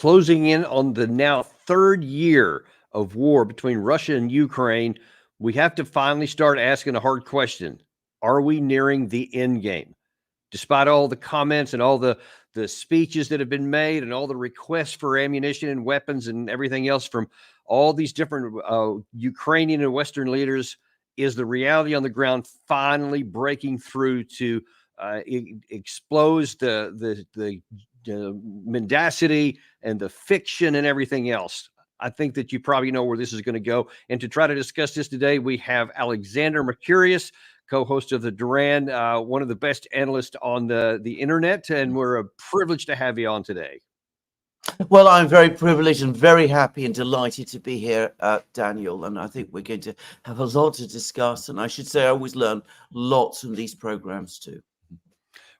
closing in on the now third year of war between Russia and Ukraine, we have to finally start asking a hard question. Are we nearing the end game? Despite all the comments and all the speeches that have been made and all the requests for ammunition and weapons and everything else from all these different Ukrainian and Western leaders, is the reality on the ground finally breaking through to expose the mendacity and the fiction and everything else? I think that you probably know where this is going to go. And to try to discuss this today, we have Alexander Mercouris, co-host of the Duran, one of the best analysts on the internet, and we're a privilege to have you on today. Well, I'm very privileged and very happy and delighted to be here, Daniel, and I think we're going to have a lot to discuss, and I should say I always learn lots from these programs too.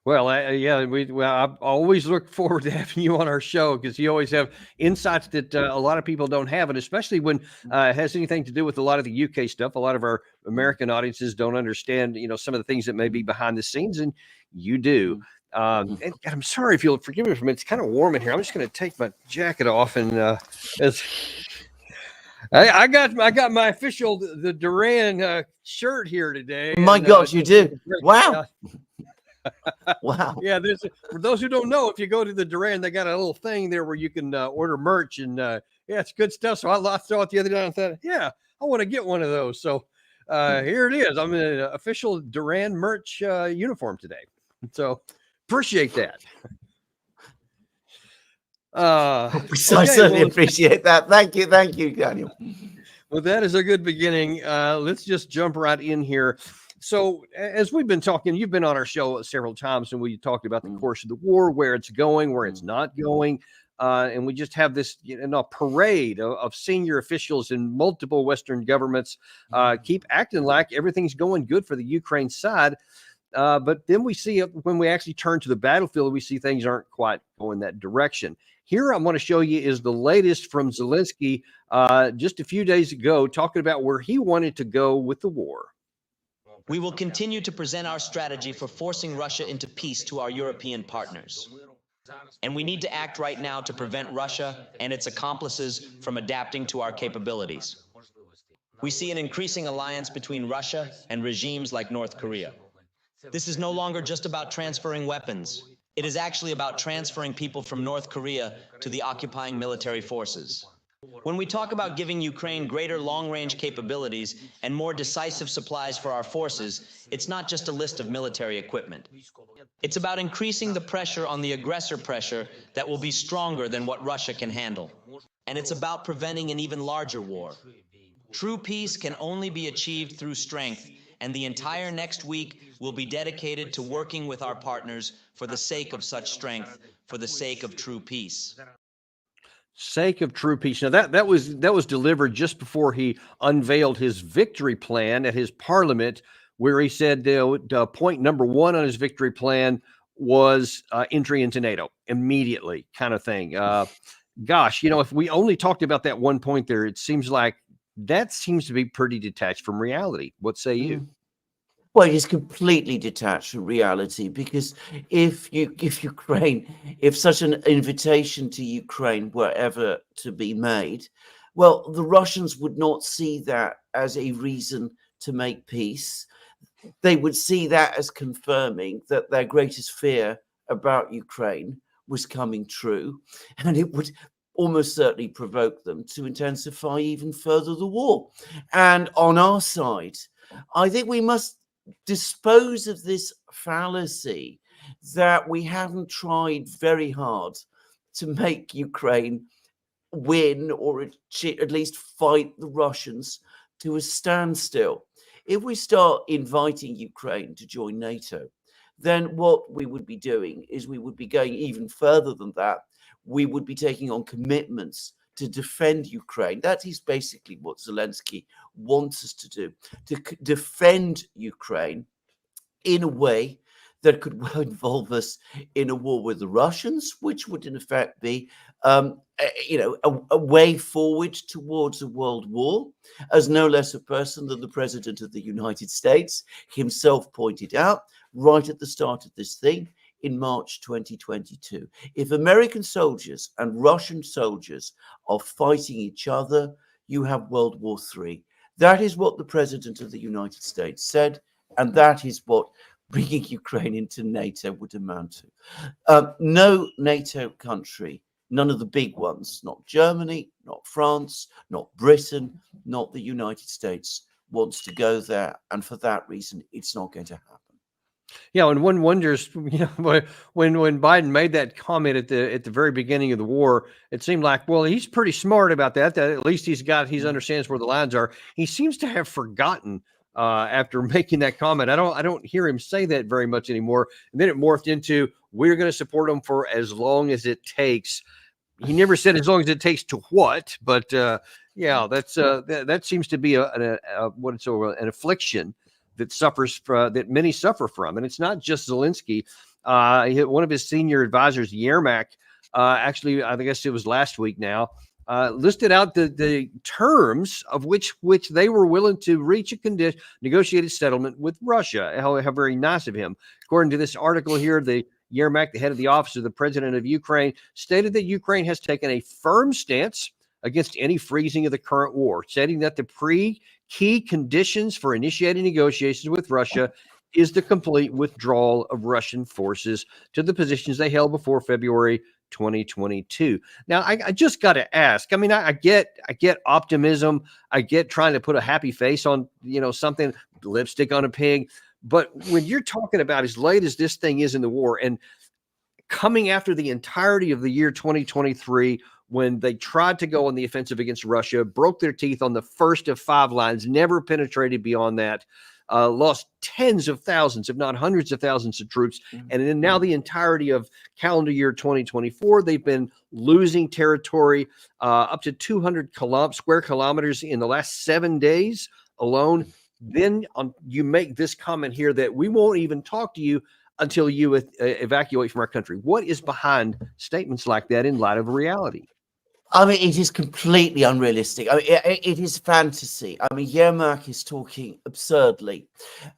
Well, I always look forward to having you on our show because you always have insights that a lot of people don't have, and especially when it has anything to do with a lot of the UK stuff. A lot of our American audiences don't understand, some of the things that may be behind the scenes, and you do. And I'm sorry if you'll forgive me for a minute. It's kind of warm in here. I'm just going to take my jacket off, and I got my official the Duran shirt here today. My gosh, you do! Wow. Wow. Yeah, for those who don't know, if you go to the Duran, they got a little thing there where you can order merch, and it's good stuff. So I saw it the other day and thought, I want to get one of those. So here it is. I'm in an official Duran merch uniform today. So appreciate that. I certainly appreciate that. Thank you, Daniel. Well, that is a good beginning. Let's just jump right in here. So as we've been talking, you've been on our show several times, and we talked about the course of the war, where it's going, where it's not going. And we just have this parade of senior officials in multiple Western governments keep acting like everything's going good for the Ukraine side. But then we see when we actually turn to the battlefield, we see things aren't quite going that direction. Here I'm going to show you is the latest from Zelensky just a few days ago, talking about where he wanted to go with the war. We will continue to present our strategy for forcing Russia into peace to our European partners. And we need to act right now to prevent Russia and its accomplices from adapting to our capabilities. We see an increasing alliance between Russia and regimes like North Korea. This is no longer just about transferring weapons. It is actually about transferring people from North Korea to the occupying military forces. When we talk about giving Ukraine greater long-range capabilities and more decisive supplies for our forces, it's not just a list of military equipment. It's about increasing the pressure on the aggressor pressure that will be stronger than what Russia can handle. And it's about preventing an even larger war. True peace can only be achieved through strength, and the entire next week will be dedicated to working with our partners for the sake of such strength, for the sake of true peace. Sake of true peace. Now that was delivered just before he unveiled his victory plan at his parliament, where he said point number one on his victory plan was entry into NATO immediately, kind of thing. Gosh, if we only talked about that one point there, it seems like that seems to be pretty detached from reality. What say you? Well, he's completely detached from reality, because if such an invitation to Ukraine were ever to be made, well, the Russians would not see that as a reason to make peace. They would see that as confirming that their greatest fear about Ukraine was coming true, and it would almost certainly provoke them to intensify even further the war. And on our side, I think we must dispose of this fallacy that we haven't tried very hard to make Ukraine win, or at least fight the Russians to a standstill. If we start inviting Ukraine to join NATO, then what we would be doing is we would be going even further than that. We would be taking on commitments to defend Ukraine. That is basically what Zelensky wants us to do, to defend Ukraine in a way that could well involve us in a war with the Russians, which would in effect be, a way forward towards a world war, as no less a person than the President of the United States himself pointed out right at the start of this thing. in March 2022. If American soldiers and Russian soldiers are fighting each other, you have World War III. That is what the President of the United States said, and that is what bringing Ukraine into NATO would amount to. No NATO country, none of the big ones, not Germany, not France, not Britain, not the United States, wants to go there, and for that reason, it's not going to happen. Yeah, and one wonders, when Biden made that comment at the very beginning of the war, it seemed like, well, he's pretty smart about that. That at least he understands where the lines are. He seems to have forgotten after making that comment. I don't hear him say that very much anymore. And then it morphed into, we're going to support him for as long as it takes. He never said as long as it takes to what, but yeah, that seems to be an affliction that many suffer from. And it's not just Zelensky. One of his senior advisors, Yermak, actually, I guess it was last week now, listed out the terms of which they were willing to reach a negotiated settlement with Russia. How very nice of him. According to this article here, the Yermak, the head of the office of the president of Ukraine, stated that Ukraine has taken a firm stance against any freezing of the current war, stating that the key conditions for initiating negotiations with Russia is the complete withdrawal of Russian forces to the positions they held before February 2022. Now, I just got to ask. I mean, I get optimism. I get trying to put a happy face on something, lipstick on a pig. But when you're talking about as late as this thing is in the war and coming after the entirety of the year 2023, when they tried to go on the offensive against Russia, broke their teeth on the first of 5 lines, never penetrated beyond that, lost tens of thousands, if not hundreds of thousands of troops. And then now the entirety of calendar year 2024, they've been losing territory up to 200 square kilometers in the last 7 days alone. Then you make this comment here that we won't even talk to you until you evacuate from our country. What is behind statements like that in light of reality? I mean, it is completely unrealistic. I mean, it is fantasy. I mean, Yermak is talking absurdly.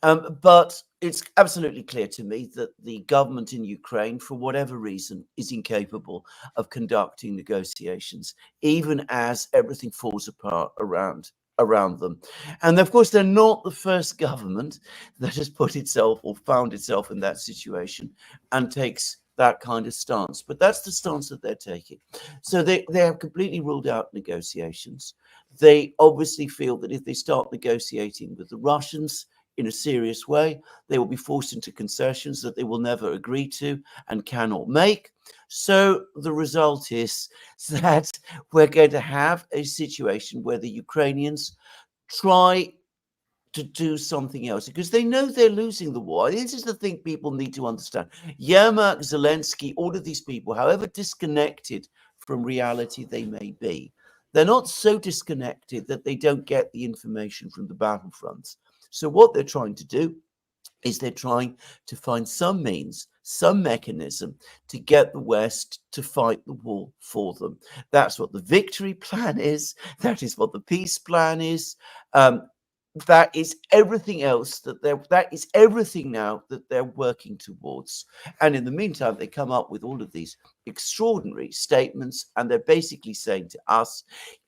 But it's absolutely clear to me that the government in Ukraine, for whatever reason, is incapable of conducting negotiations, even as everything falls apart around them. And of course, they're not the first government that has put itself or found itself in that situation and takes that kind of stance, but that's the stance that they're taking. So they have completely ruled out negotiations. They obviously feel that if they start negotiating with the Russians in a serious way, they will be forced into concessions that they will never agree to and cannot make. So the result is that we're going to have a situation where the Ukrainians try to do something else because they know they're losing the war. This is the thing people need to understand. Yermak, Zelensky, all of these people, however disconnected from reality they may be, they're not so disconnected that they don't get the information from the battlefronts. So what they're trying to do is they're trying to find some means, some mechanism to get the West to fight the war for them. That's what the victory plan is. That is what the peace plan is. That is everything else that is everything now that they're working towards. And in the meantime, they come up with all of these extraordinary statements, and they're basically saying to us,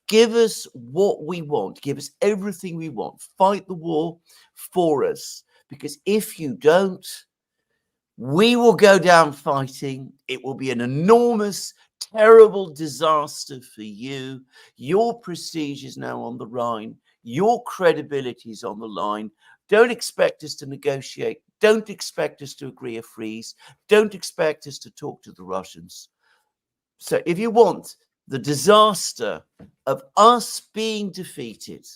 give us what we want, give us everything we want, fight the war for us, because if you don't, we will go down fighting. It will be an enormous, terrible disaster for you. Your prestige is now on the line. Your credibility is on the line. Don't expect us to negotiate. Don't expect us to agree a freeze. Don't expect us to talk to the Russians. So if you want the disaster of us being defeated,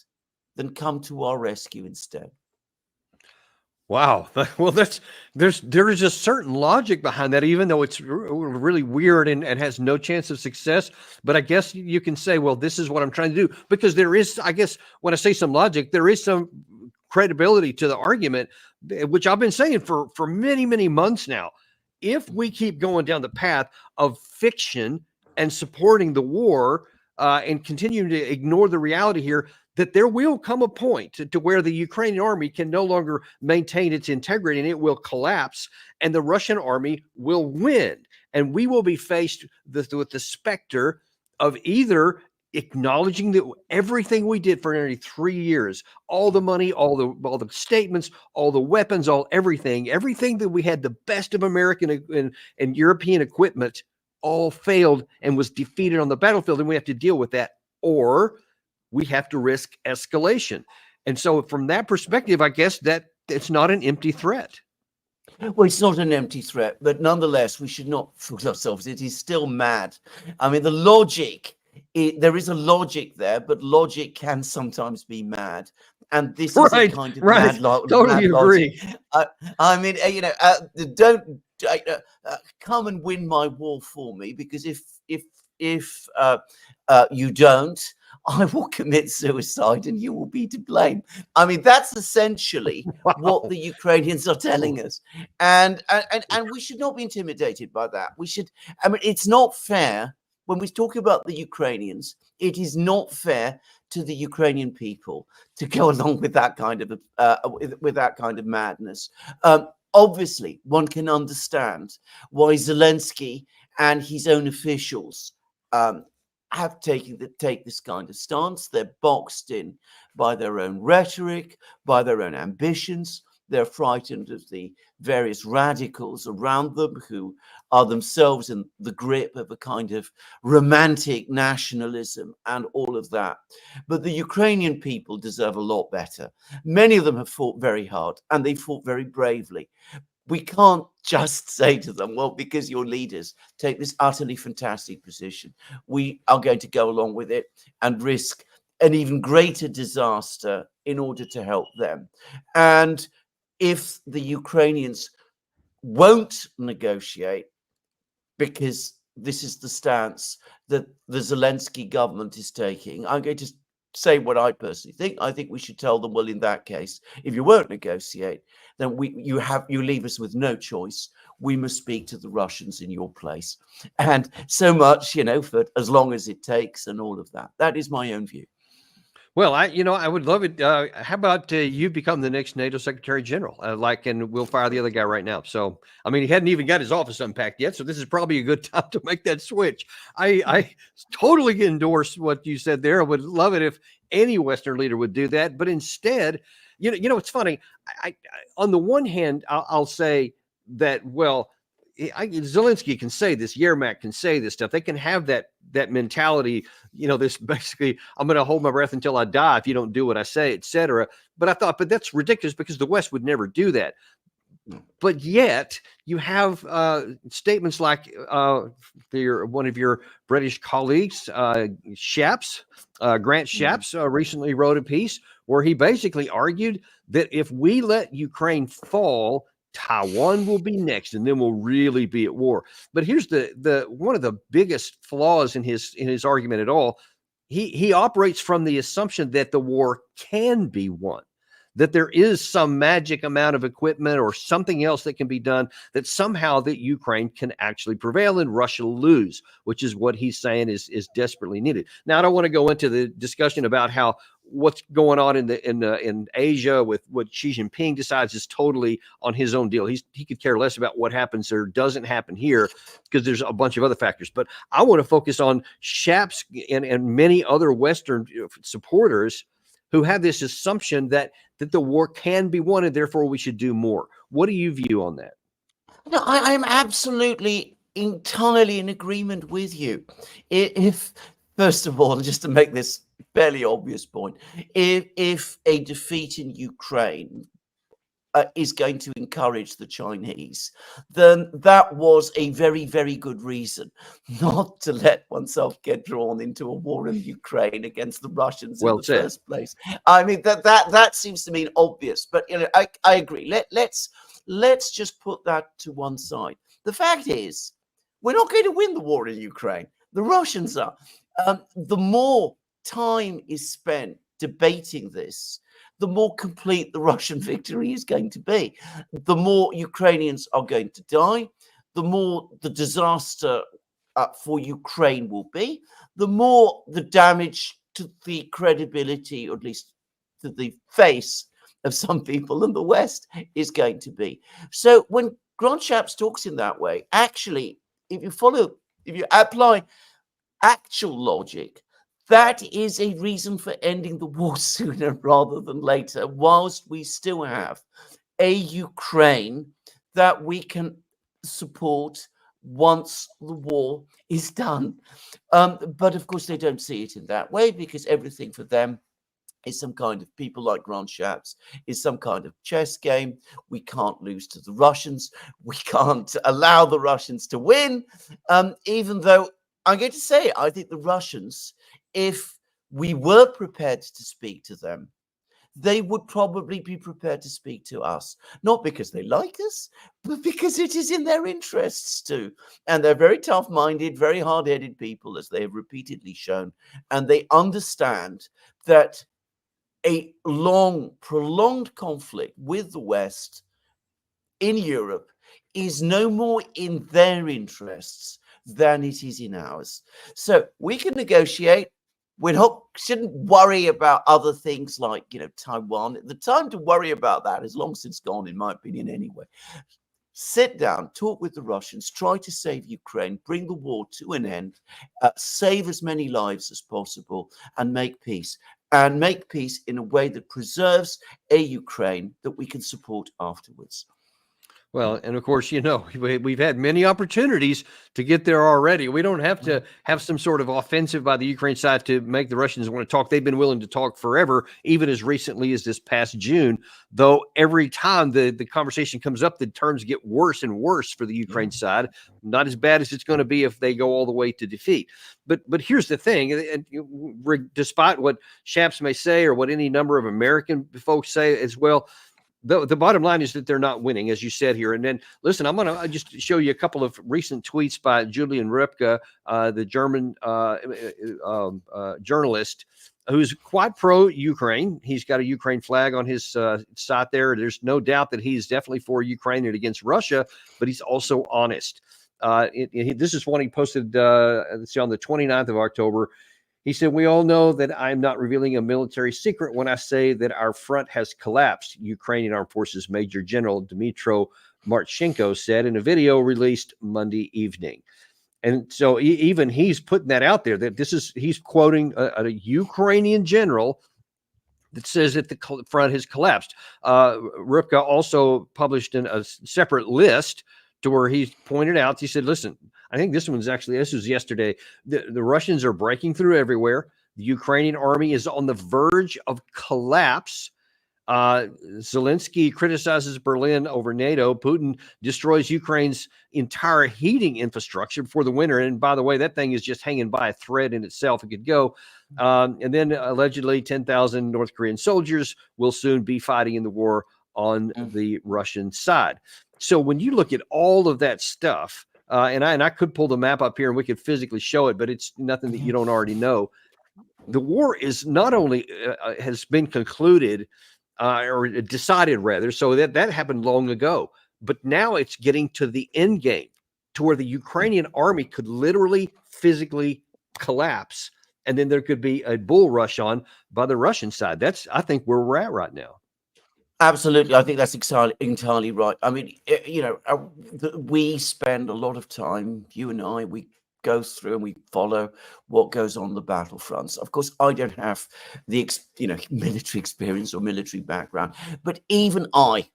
then come to our rescue instead. Wow. Well, there is a certain logic behind that, even though it's really weird and has no chance of success. But I guess you can say, well, this is what I'm trying to do, because there is, I guess, when I say some logic, there is some credibility to the argument, which I've been saying for many, many months now. If we keep going down the path of fiction and supporting the war and continuing to ignore the reality here, that there will come a point to where the Ukrainian army can no longer maintain its integrity and it will collapse, and the Russian army will win. And we will be faced with the specter of either acknowledging that everything we did for nearly 3 years, all the money, all the statements, all the weapons, everything that we had, the best of American and European equipment, all failed and was defeated on the battlefield, and we have to deal with that, or we have to risk escalation. And so from that perspective, I guess that it's not an empty threat. Well, it's not an empty threat, but nonetheless, we should not fool ourselves. It is still mad. I mean, the logic, there is a logic there, but logic can sometimes be mad. And this is a kind of mad totally agree. I mean, don't come and win my war for me, because if you don't, I will commit suicide and you will be to blame. I mean, that's essentially what the Ukrainians are telling us. And we should not be intimidated by that. We should, I mean, it's not fair when we talk about the Ukrainians. It is not fair to the Ukrainian people to go along with that kind of with that kind of madness. Obviously, one can understand why Zelensky and his own officials have take this kind of stance. They're boxed in by their own rhetoric, by their own ambitions. They're frightened of the various radicals around them who are themselves in the grip of a kind of romantic nationalism and all of that. But the Ukrainian people deserve a lot better. Many of them have fought very hard and they fought very bravely. We can't just say to them, well, because your leaders take this utterly fantastic position, we are going to go along with it and risk an even greater disaster in order to help them. And if the Ukrainians won't negotiate, because this is the stance that the Zelensky government is taking, I'm going to say what I personally think. I think we should tell them, well, in that case, if you won't negotiate, then you leave us with no choice. We must speak to the Russians in your place. And so much, for as long as it takes and all of that. That is my own view. Well, I would love it. How about you become the next NATO Secretary General, and we'll fire the other guy right now. So, I mean, he hadn't even got his office unpacked yet, so this is probably a good time to make that switch. I totally endorse what you said there. I would love it if any Western leader would do that, but instead, it's funny. I on the one hand, I'll say that, well, Zelensky can say this, Yermak can say this stuff. They can have that mentality, this basically, I'm going to hold my breath until I die if you don't do what I say, etc. But I thought, but that's ridiculous because the West would never do that. But yet you have statements like one of your British colleagues, Shapps, Grant Shapps, recently wrote a piece where he basically argued that if we let Ukraine fall, Taiwan will be next, and then we'll really be at war. But here's the one of the biggest flaws in his argument at all. He operates from the assumption that the war can be won, that there is some magic amount of equipment or something else that can be done, that somehow that Ukraine can actually prevail and Russia lose, which is what he's saying is desperately needed. Now, I don't want to go into the discussion about what's going on in Asia with what Xi Jinping decides is totally on his own deal. He could care less about what happens or doesn't happen here because there's a bunch of other factors. But I want to focus on Shapps and many other Western supporters who have this assumption that the war can be won and therefore we should do more. What do you view on that? No, I'm absolutely entirely in agreement with you. If first of all, just to make this fairly obvious point, if a defeat in Ukraine is going to encourage the Chinese, then that was a very, very good reason not to let oneself get drawn into a war in Ukraine against the Russians in the first place. I mean, that seems to me obvious, but I agree. Let's just put that to one side. The fact is, we're not going to win the war in Ukraine. The Russians are. The more time is spent debating this, the more complete the Russian victory is going to be. The more Ukrainians are going to die, the more the disaster for Ukraine will be, the more the damage to the credibility, or at least to the face of some people in the West, is going to be. So when Grant Shapps talks in that way, actually, if you apply actual logic, that is a reason for ending the war sooner rather than later, whilst we still have a Ukraine that we can support once the war is done. But of course, they don't see it in that way, because everything for them is some kind of, people like Grant Shapps, is some kind of chess game. We can't lose to the Russians. We can't allow the Russians to win, even though I'm going to say, I think the Russians, if we were prepared to speak to them, they would probably be prepared to speak to us, not because they like us, but because it is in their interests too. And they're very tough-minded, very hard-headed people, as they have repeatedly shown. And they understand that a long, prolonged conflict with the West in Europe is no more in their interests than it is in ours. So we can negotiate. We shouldn't worry about other things like, Taiwan. The time to worry about that is long since gone, in my opinion, anyway. Sit down, talk with the Russians, try to save Ukraine, bring the war to an end, save as many lives as possible, and make peace. And make peace in a way that preserves a Ukraine that we can support afterwards. Well, and of course, we've had many opportunities to get there already. We don't have to have some sort of offensive by the Ukraine side to make the Russians want to talk. They've been willing to talk forever, even as recently as this past June, though every time the conversation comes up, the terms get worse and worse for the Ukraine side. Not as bad as it's going to be if they go all the way to defeat. But here's the thing, and despite what Shapps may say, or what any number of American folks say as well, the bottom line is that they're not winning, as you said here. And then, listen, I'm going to just show you a couple of recent tweets by Julian Ripke, the German journalist, who's quite pro-Ukraine. He's got a Ukraine flag on his site there. There's no doubt that he's definitely for Ukraine and against Russia, but he's also honest. This is one he posted on the 29th of October. He said, "We all know that I'm not revealing a military secret when I say that our front has collapsed," Ukrainian Armed Forces Major General Dmytro Marchenko said in a video released Monday evening. And so even he's putting that out there, that he's quoting a Ukrainian general that says that the front has collapsed. Ripke also published a separate list to where he pointed out, he said, listen, I think this was yesterday. The Russians are breaking through everywhere. The Ukrainian army is on the verge of collapse. Zelensky criticizes Berlin over NATO. Putin destroys Ukraine's entire heating infrastructure before the winter. And by the way, that thing is just hanging by a thread in itself. It could go. And then allegedly 10,000 North Korean soldiers will soon be fighting in the war on the Russian side. So when you look at all of that stuff, and I could pull the map up here and we could physically show it, but it's nothing that you don't already know. The war is not only has been concluded or decided rather, so that happened long ago, but now it's getting to the end game, to where the Ukrainian army could literally physically collapse, and then there could be a bull rush on by the Russian side. That's, I think, where we're at right now. Absolutely. I think that's entirely right. I mean, we spend a lot of time, you and I, we go through and we follow what goes on the battlefronts. Of course, I don't have the, military experience or military background, but even I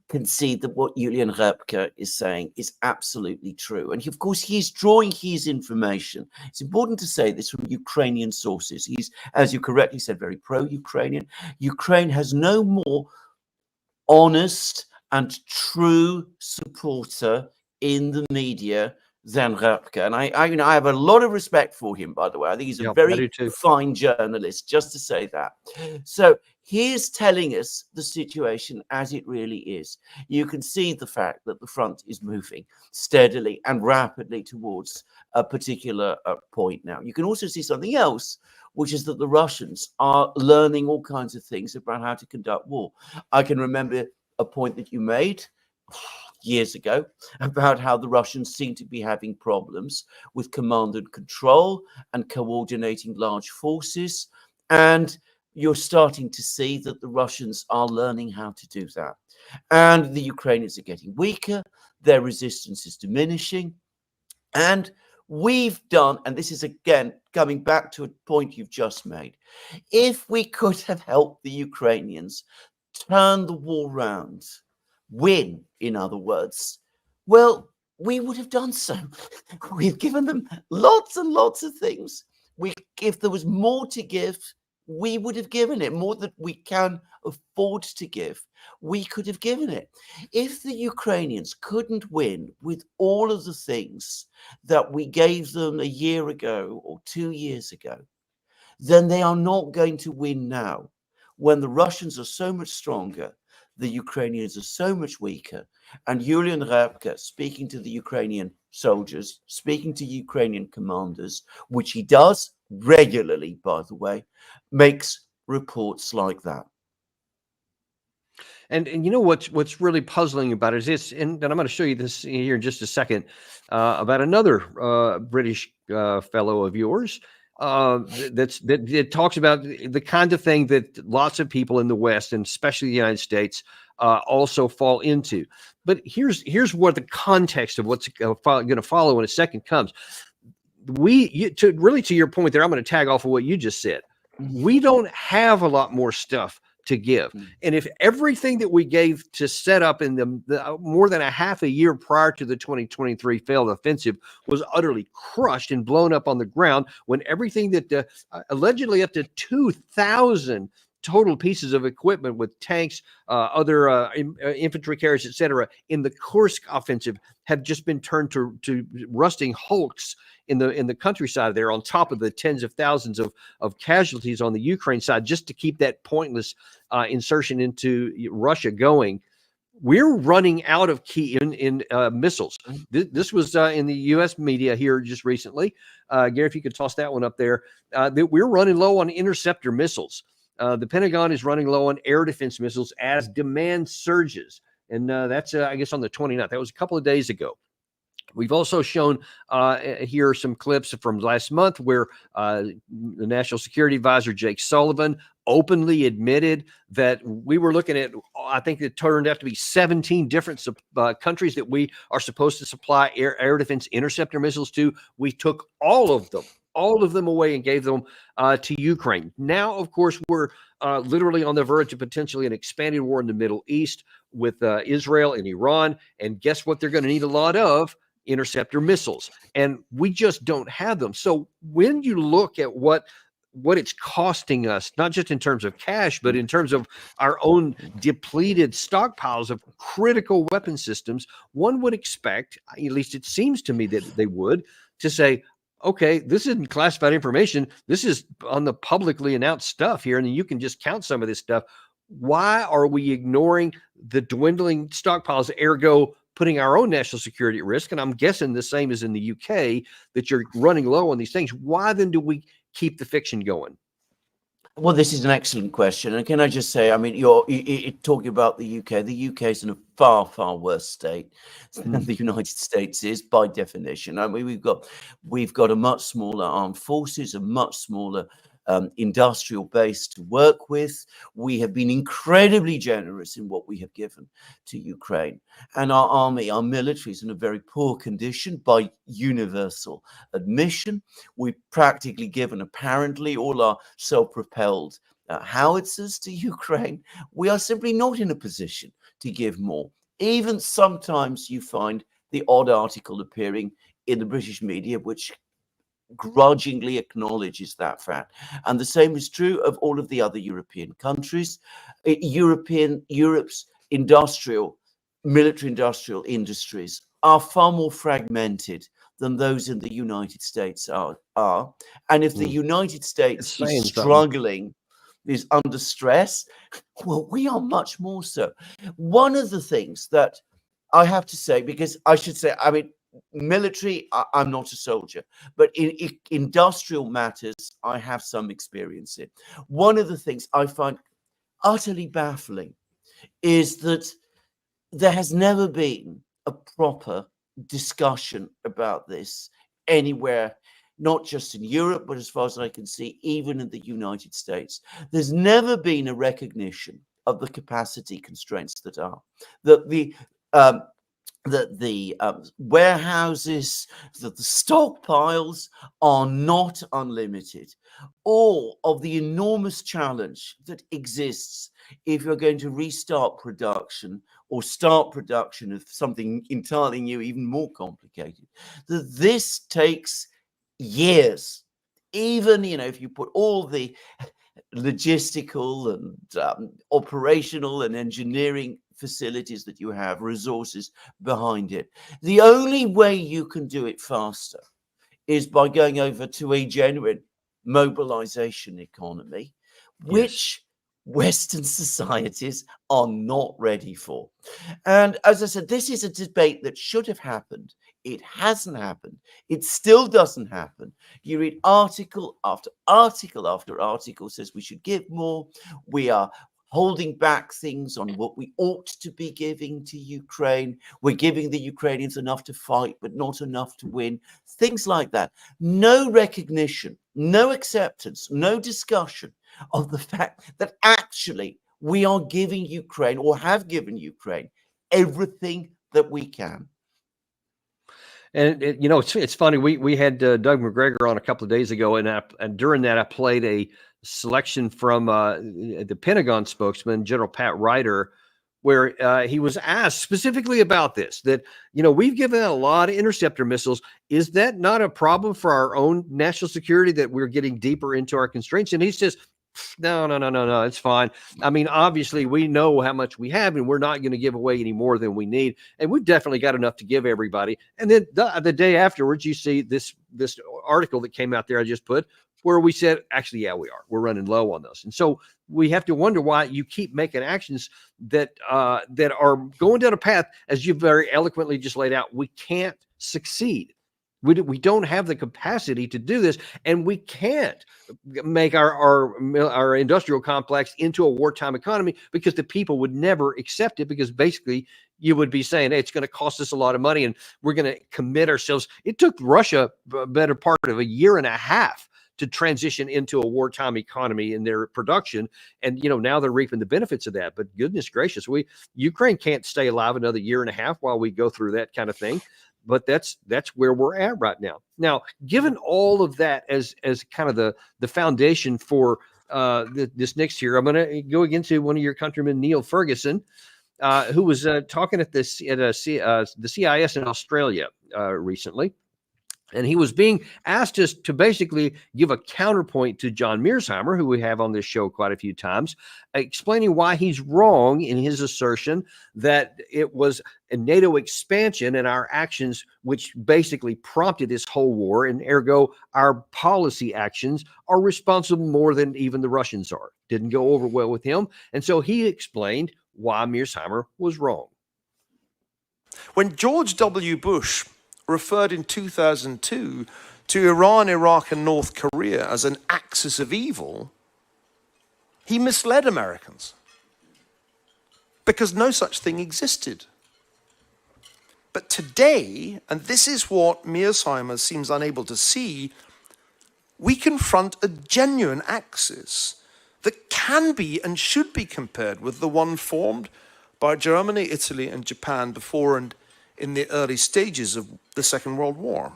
can see that what Julian Ripke is saying is absolutely true. And of course, he's drawing his information. It's important to say this from Ukrainian sources. He's, as you correctly said, very pro-Ukrainian. Ukraine has no more honest and true supporter in the media than Ripke. And I have a lot of respect for him, by the way. I think he's a very fine journalist, just to say that. So he's telling us the situation as it really is. You can see the fact that the front is moving steadily and rapidly towards a particular point now. You can also see something else, which is that the Russians are learning all kinds of things about how to conduct war. I can remember a point that you made years ago about how the Russians seem to be having problems with command and control and coordinating large forces. And you're starting to see that the Russians are learning how to do that. And the Ukrainians are getting weaker, their resistance is diminishing. And we've done, and this is again coming back to a point you've just made, if we could have helped the Ukrainians turn the war round, win, in other words, well, we would have done so. We've given them lots and lots of things. If there was more to give, we would have given it, more than we can afford to give. We could have given it. If the Ukrainians couldn't win with all of the things that we gave them a year ago or 2 years ago, then they are not going to win now. When the Russians are so much stronger, the Ukrainians are so much weaker. And Julian Rabka, speaking to the Ukrainian soldiers, speaking to Ukrainian commanders, which he does regularly, by the way, makes reports like that. And you know what's really puzzling about it is this, and I'm going to show you this here in just a second, about another British fellow of yours that talks about the kind of thing that lots of people in the West, and especially the United States, also fall into. But here's what the context of what's going to follow in a second comes. To your point there, I'm going to tag off of what you just said. We don't have a lot more stuff to give. And if everything that we gave to set up in the more than a half a year prior to the 2023 failed offensive was utterly crushed and blown up on the ground, when everything that allegedly up to 2,000 total pieces of equipment with tanks, other infantry carriers, etc., in the Kursk offensive have just been turned to rusting hulks in the countryside there, on top of the tens of thousands of casualties on the Ukraine side, just to keep that pointless insertion into Russia going. We're running out of key in missiles. This was in the U.S. media here just recently. Gary, if you could toss that one up there, that we're running low on interceptor missiles. The Pentagon is running low on air defense missiles as demand surges. And that's, I guess, on the 29th. That was a couple of days ago. We've also shown here some clips from last month where the National Security Advisor, Jake Sullivan, openly admitted that we were looking at, I think it turned out to be 17 different countries that we are supposed to supply air defense interceptor missiles to. We took all of them away and gave them to Ukraine. Now, of course, we're literally on the verge of potentially an expanded war in the Middle East with Israel and Iran. And guess what they're going to need a lot of? Interceptor missiles. And we just don't have them. So when you look at what it's costing us, not just in terms of cash, but in terms of our own depleted stockpiles of critical weapon systems, one would expect, at least it seems to me that they would, to say, okay, this isn't classified information. This is on the publicly announced stuff here, and you can just count some of this stuff. Why are we ignoring the dwindling stockpiles, ergo putting our own national security at risk? And I'm guessing the same as in the UK, that you're running low on these things. Why then do we keep the fiction going? Well, this is an excellent question. And can I just say, I mean, you're talking about the UK. The UK is in a far, far worse state than the United States is by definition. I mean, we've got a much smaller armed forces, a much smaller industrial base to work with. We have been incredibly generous in what we have given to Ukraine. And our army, our military is in a very poor condition by universal admission. We've practically given, apparently, all our self-propelled howitzers to Ukraine. We are simply not in a position to give more. Even sometimes you find the odd article appearing in the British media, which grudgingly acknowledges that fact. And the same is true of all of the other European countries. Europe's military industrial industries are far more fragmented than those in the United States are. And if the United States is struggling, is under stress, well, we are much more so. One of the things that I have to say, because I should say, I mean, military, I'm not a soldier, but in industrial matters, I have some experience in. One of the things I find utterly baffling is that there has never been a proper discussion about this anywhere, not just in Europe, but as far as I can see, even in the United States. There's never been a recognition of the capacity constraints that are, that the warehouses, that the stockpiles are not unlimited, or of the enormous challenge that exists if you're going to restart production or start production of something entirely new, even more complicated, that this takes years. Even, if you put all the logistical and operational and engineering facilities that you have, resources behind it. The only way you can do it faster is by going over to a genuine mobilization economy, which Western societies are not ready for. And as I said, this is a debate that should have happened. It hasn't happened. It still doesn't happen. You read article after article after article says we should give more. We are holding back things on what we ought to be giving to Ukraine. We're giving the Ukrainians enough to fight, but not enough to win. Things like that. No recognition, no acceptance, no discussion of the fact that actually we are giving Ukraine, or have given Ukraine, everything that we can. And it's funny. We had Doug McGregor on a couple of days ago, and during that I played a selection from the Pentagon spokesman, General Pat Ryder, where he was asked specifically about this. That we've given out a lot of interceptor missiles. Is that not a problem for our own national security that we're getting deeper into our constraints? And he says, no, it's fine. I mean, obviously, we know how much we have, and we're not going to give away any more than we need. And we've definitely got enough to give everybody. And then the day afterwards, you see this article that came out there I just put, where we said, actually, yeah, we are. We're running low on those. And so we have to wonder why you keep making actions that are going down a path, as you very eloquently just laid out. We can't succeed. We don't have the capacity to do this, and we can't make our industrial complex into a wartime economy, because the people would never accept it, because basically you would be saying, hey, it's going to cost us a lot of money and we're going to commit ourselves. It took Russia a better part of a year and a half to transition into a wartime economy in their production. And, now they're reaping the benefits of that. But goodness gracious, Ukraine can't stay alive another year and a half while we go through that kind of thing. But that's where we're at right now. Now, given all of that as kind of the foundation for this next year, I'm going to go again to one of your countrymen, Neil Ferguson, who was talking at the CIS in Australia recently. And he was being asked to basically give a counterpoint to John Mearsheimer, who we have on this show quite a few times, explaining why he's wrong in his assertion that it was a NATO expansion and our actions which basically prompted this whole war, and ergo our policy actions are responsible more than even the Russians are. Didn't go over well with him. And so he explained why Mearsheimer was wrong. When George W. Bush referred in 2002 to Iran, Iraq, and North Korea as an axis of evil, he misled Americans, because no such thing existed. But today, and this is what Mearsheimer seems unable to see, we confront a genuine axis that can be and should be compared with the one formed by Germany, Italy, and Japan before and in the early stages of the Second World War.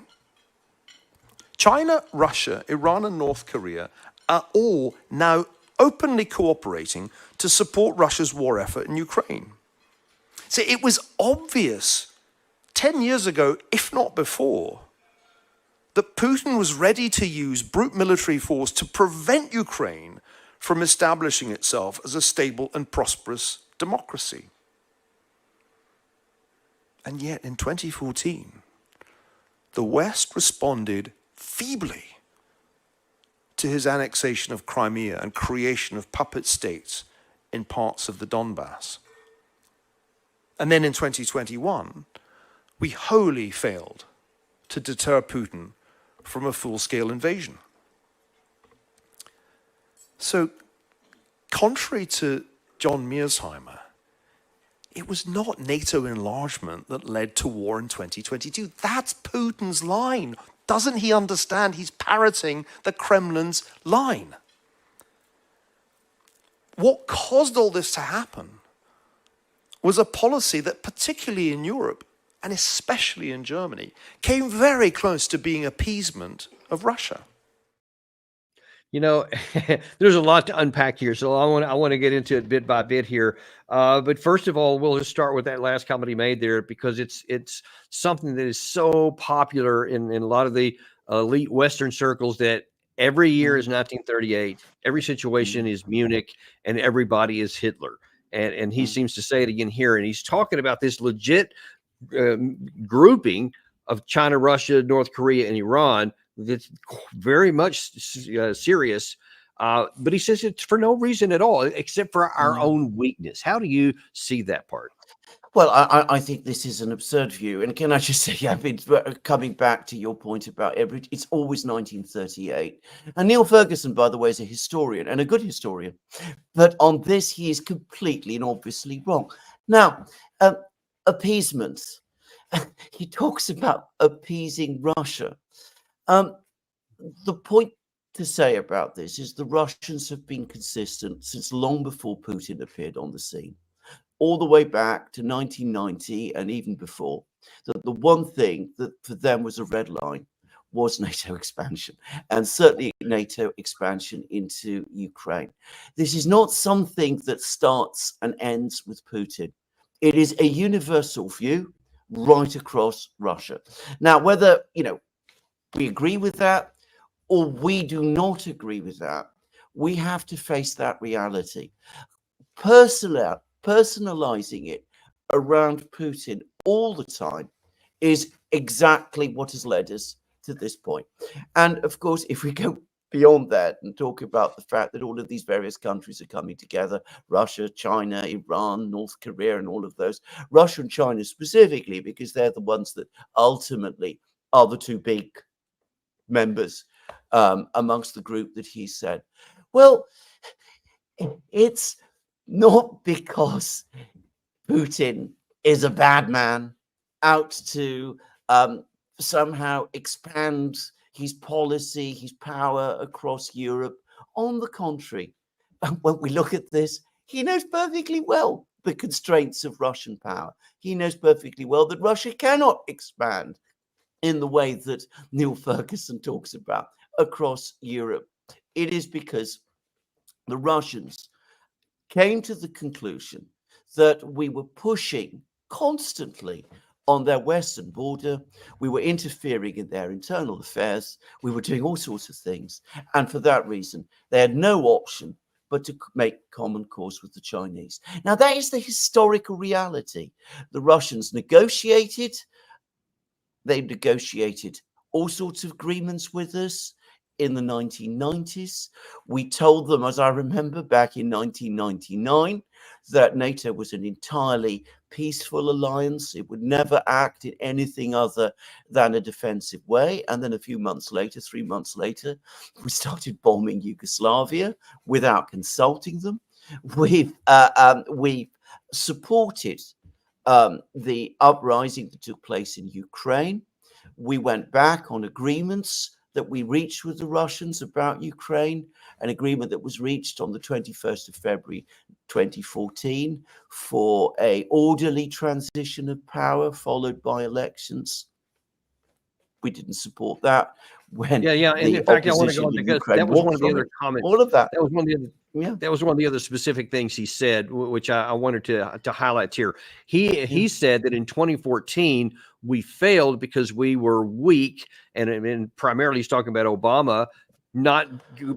China, Russia, Iran, and North Korea are all now openly cooperating to support Russia's war effort in Ukraine. So it was obvious 10 years ago, if not before, that Putin was ready to use brute military force to prevent Ukraine from establishing itself as a stable and prosperous democracy. And yet in 2014, the West responded feebly to his annexation of Crimea and creation of puppet states in parts of the Donbass. And then in 2021, we wholly failed to deter Putin from a full-scale invasion. So, contrary to John Mearsheimer, It was not NATO enlargement that led to war in 2022. That's Putin's line. Doesn't he understand he's parroting the Kremlin's line? What caused all this to happen was a policy that, particularly in Europe, and especially in Germany, came very close to being appeasement of Russia. You know, there's a lot to unpack here, so I want to get into it bit by bit here. But first of all, we'll just start with that last comment he made there, because it's something that is so popular in a lot of the elite Western circles, that every year is 1938, every situation is Munich, and everybody is Hitler. And he seems to say it again here, and he's talking about this legit grouping of China, Russia, North Korea, and Iran that's very much serious. But he says it's for no reason at all, except for our own weakness. How do you see that part? Well, I think this is an absurd view. And can I just say, I mean, coming back to your point about it's always 1938. And Neil Ferguson, by the way, is a historian, and a good historian. But on this, he is completely and obviously wrong. Now, appeasement. He talks about appeasing Russia. The point to say about this is the Russians have been consistent since long before Putin appeared on the scene, all the way back to 1990 and even before, that the one thing that for them was a red line was NATO expansion, and certainly NATO expansion into Ukraine. This is not something that starts and ends with Putin. It is a universal view right across Russia. Now, whether, we agree with that or we do not agree with that, we have to face that reality. Personalizing it around Putin all the time is exactly what has led us to this point. And of course, if we go beyond that and talk about the fact that all of these various countries are coming together, Russia, China, Iran, North Korea, and all of those, Russia and China specifically, because they're the ones that ultimately are the two big members amongst the group that he said. Well, it's not because Putin is a bad man out to somehow expand his policy, his power across Europe. On the contrary, when we look at this, he knows perfectly well the constraints of Russian power. He knows perfectly well that Russia cannot expand in the way that Neil Ferguson talks about across Europe. It is because the Russians came to the conclusion that we were pushing constantly on their western border. We were interfering in their internal affairs. We were doing all sorts of things. And for that reason, they had no option but to make common cause with the Chinese. Now, that is the historical reality. The Russians negotiated. They negotiated all sorts of agreements with us in the 1990s. We told them, as I remember, back in 1999, that NATO was an entirely peaceful alliance. It would never act in anything other than a defensive way. And then a few months later, 3 months later, we started bombing Yugoslavia without consulting them. We've supported the uprising that took place in Ukraine. We went back on agreements that we reached with the Russians about Ukraine, an agreement that was reached on the 21st of February 2014 for a orderly transition of power followed by elections. We didn't support that. When And in fact, I want to go on, because that was one of the other comments. All of that. That was one of the other. That was one of the other specific things he said, which I wanted to highlight here. He said that in 2014 we failed because we were weak, and primarily he's talking about Obama not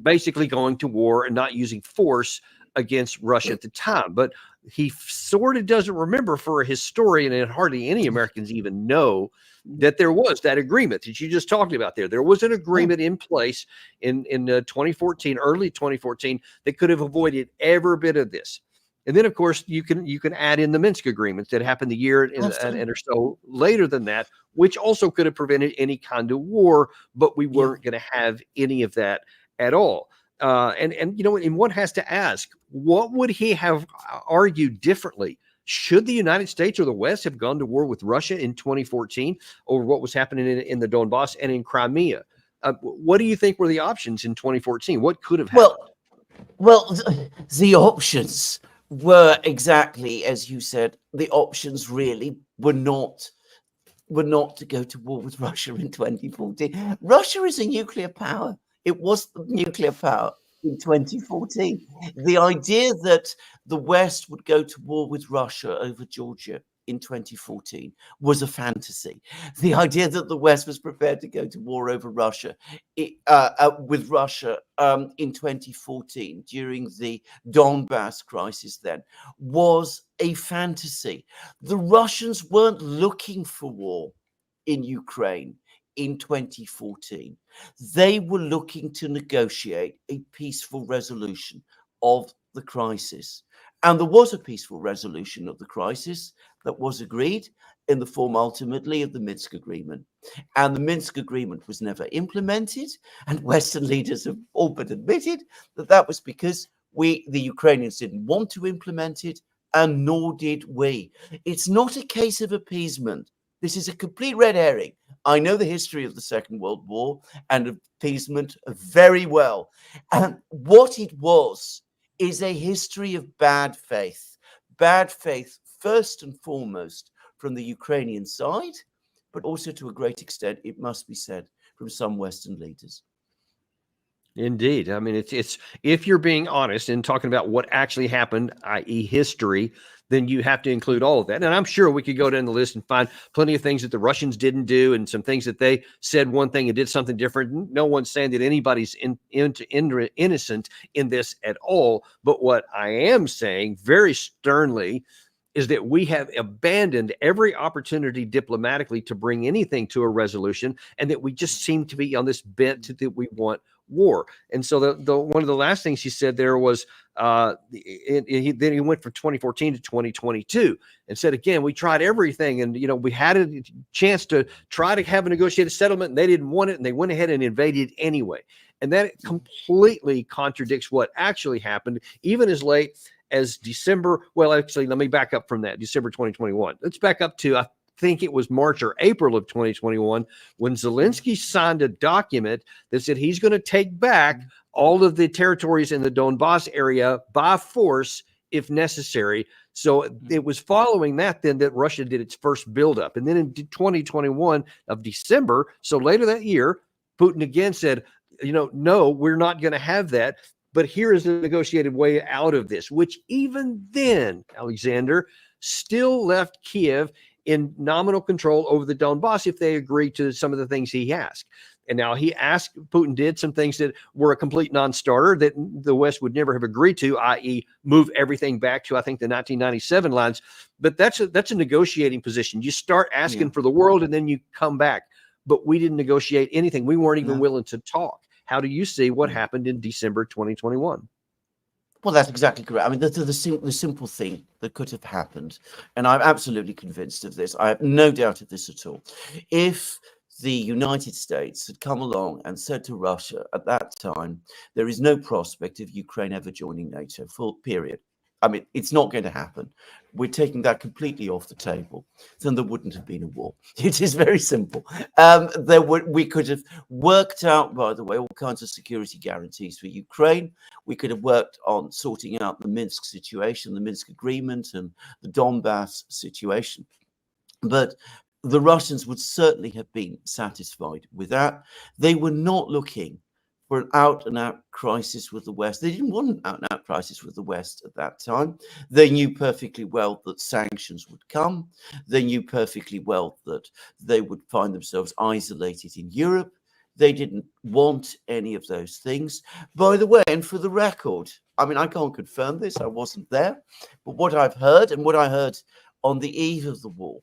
basically going to war and not using force against Russia at the time. But he sort of doesn't remember, for a historian, and hardly any Americans even know, that there was that agreement that you just talked about there. There was an agreement in place in 2014, early 2014, that could have avoided every bit of this. And then, of course, you can add in the Minsk agreements that happened a year and or so later than that, which also could have prevented any kind of war, but we weren't going to have any of that at all. And one has to ask, what would he have argued differently Should the United States or the West have gone to war with Russia in 2014 over what was happening in the Donbass and in Crimea? What do you think were the options in 2014? What could have happened? Well, the options were exactly as you said. The options really were not to go to war with Russia in 2014. Russia is a nuclear power. It was the nuclear power in 2014. The idea that the West would go to war with Russia over Georgia in 2014 was a fantasy. The idea that the West was prepared to go to war over Russia with Russia in 2014 during the Donbass crisis then was a fantasy. The Russians weren't looking for war in Ukraine in 2014. They were looking to negotiate a peaceful resolution of the crisis. And there was a peaceful resolution of the crisis that was agreed in the form ultimately of the Minsk Agreement. And the Minsk Agreement was never implemented. And Western leaders have all but admitted that that was because the Ukrainians didn't want to implement it, and nor did we. It's not a case of appeasement. This is a complete red herring. I know the history of the Second World War and appeasement very well. And what it was is a history of bad faith. Bad faith, first and foremost, from the Ukrainian side, but also to a great extent, it must be said, from some Western leaders. Indeed. I mean, it's if you're being honest and talking about what actually happened, i.e. history, then you have to include all of that. And I'm sure we could go down the list and find plenty of things that the Russians didn't do and some things that they said one thing and did something different. No one's saying that anybody's innocent in this at all. But what I am saying very sternly is that we have abandoned every opportunity diplomatically to bring anything to a resolution, and that we just seem to be on this bent that we want war. And so the one of the last things he said there was then he went from 2014 to 2022 and said, again, we tried everything, and we had a chance to try to have a negotiated settlement, and they didn't want it, and they went ahead and invaded anyway. And that completely contradicts what actually happened, even as late as December. Well, actually, let me back up from that. December 2021. Let's back up to, I think it was March or April of 2021, when Zelensky signed a document that said he's going to take back all of the territories in the Donbass area by force if necessary. So it was following that then that Russia did its first buildup. And then in 2021 of December, so later that year, Putin again said, no, we're not going to have that. But here is the negotiated way out of this, which even then, Alexander, still left Kiev in nominal control over the Donbass if they agreed to some of the things he asked. And now Putin did some things that were a complete non-starter that the West would never have agreed to, i.e. move everything back to, I think, the 1997 lines. But that's a negotiating position. You start asking for the world and then you come back. But we didn't negotiate anything. We weren't even willing to talk. How do you see what happened in December 2021? Well, that's exactly correct. I mean, the simple thing that could have happened, and I'm absolutely convinced of this, I have no doubt of this at all. If the United States had come along and said to Russia at that time, there is no prospect of Ukraine ever joining NATO, full period. I mean, it's not going to happen. We're taking that completely off the table. Then there wouldn't have been a war. It is very simple. We could have worked out, by the way, all kinds of security guarantees for Ukraine. We could have worked on sorting out the Minsk situation, the Minsk Agreement, and the Donbass situation. But the Russians would certainly have been satisfied with that. They were not looking for an out-and-out crisis with the West. They didn't want an out-and-out crisis with the West at that time. They knew perfectly well that sanctions would come. They knew perfectly well that they would find themselves isolated in Europe. They didn't want any of those things. By the way, and for the record, I mean, I can't confirm this, I wasn't there, but what I've heard and what I heard on the eve of the war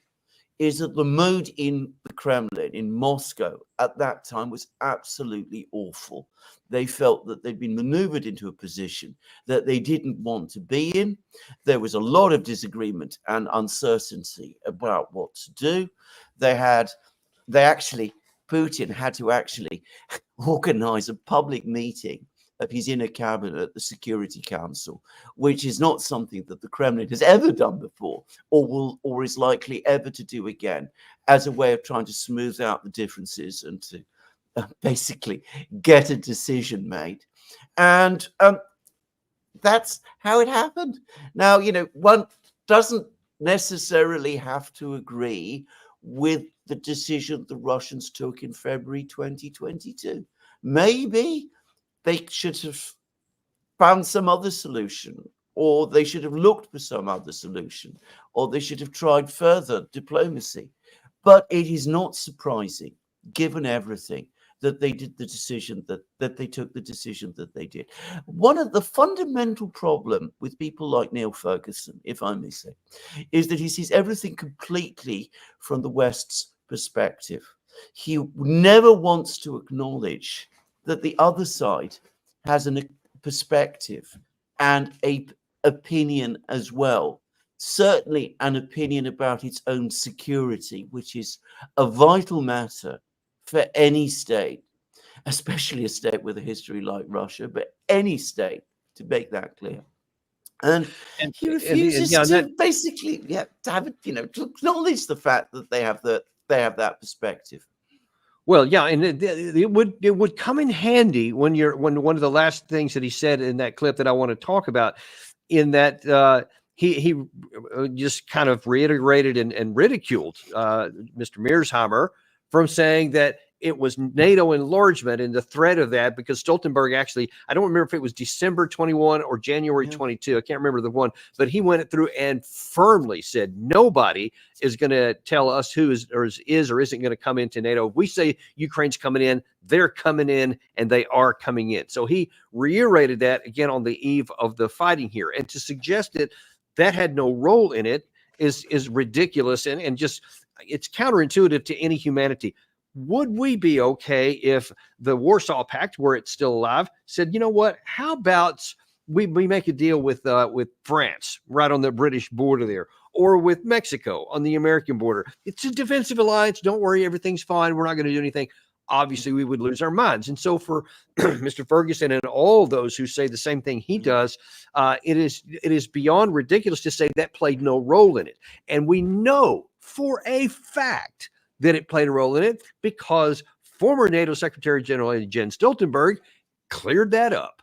is that the mood in the Kremlin, in Moscow, at that time was absolutely awful. They felt that they'd been maneuvered into a position that they didn't want to be in. There was a lot of disagreement and uncertainty about what to do. Putin had to actually organize a public meeting of his inner cabinet, the Security Council, which is not something that the Kremlin has ever done before, or is likely ever to do again, as a way of trying to smooth out the differences and to basically get a decision made. And that's how it happened. Now, one doesn't necessarily have to agree with the decision the Russians took in February 2022. Maybe they should have found some other solution, or they should have looked for some other solution, or they should have tried further diplomacy. But it is not surprising, given everything, that they did the decision that they took the decision that they did. One of the fundamental problem with people like Neil Ferguson, if I may say, is that he sees everything completely from the West's perspective. He never wants to acknowledge that the other side has a perspective and a opinion as well. Certainly an opinion about its own security, which is a vital matter for any state, especially a state with a history like Russia, but any state, to make that clear. And he refuses to basically, to have it, to acknowledge the fact that they have that perspective. Well, yeah, and it would come in handy when one of the last things that he said in that clip that I want to talk about, in that he just kind of reiterated and ridiculed Mr. Mearsheimer from saying that it was NATO enlargement and the threat of that, because Stoltenberg actually, I don't remember if it was December 21 or January 22, I can't remember the one, but he went through and firmly said nobody is going to tell us who is or isn't going to come into NATO. If we say Ukraine's coming in, they're coming in, and they are coming in. So he reiterated that again on the eve of the fighting here. And to suggest that had no role in it is ridiculous and just, it's counterintuitive to any humanity. Would we be okay if the Warsaw Pact, where it's still alive, said, you know what, how about we make a deal with France right on the British border there, or with Mexico on the American border? It's a defensive alliance. Don't worry, everything's fine. We're not going to do anything. Obviously, we would lose our minds. And so for Mr. Ferguson and all those who say the same thing he does, it is beyond ridiculous to say that played no role in it. And we know for a fact that it played a role in it, because former NATO Secretary General Jens Stoltenberg cleared that up.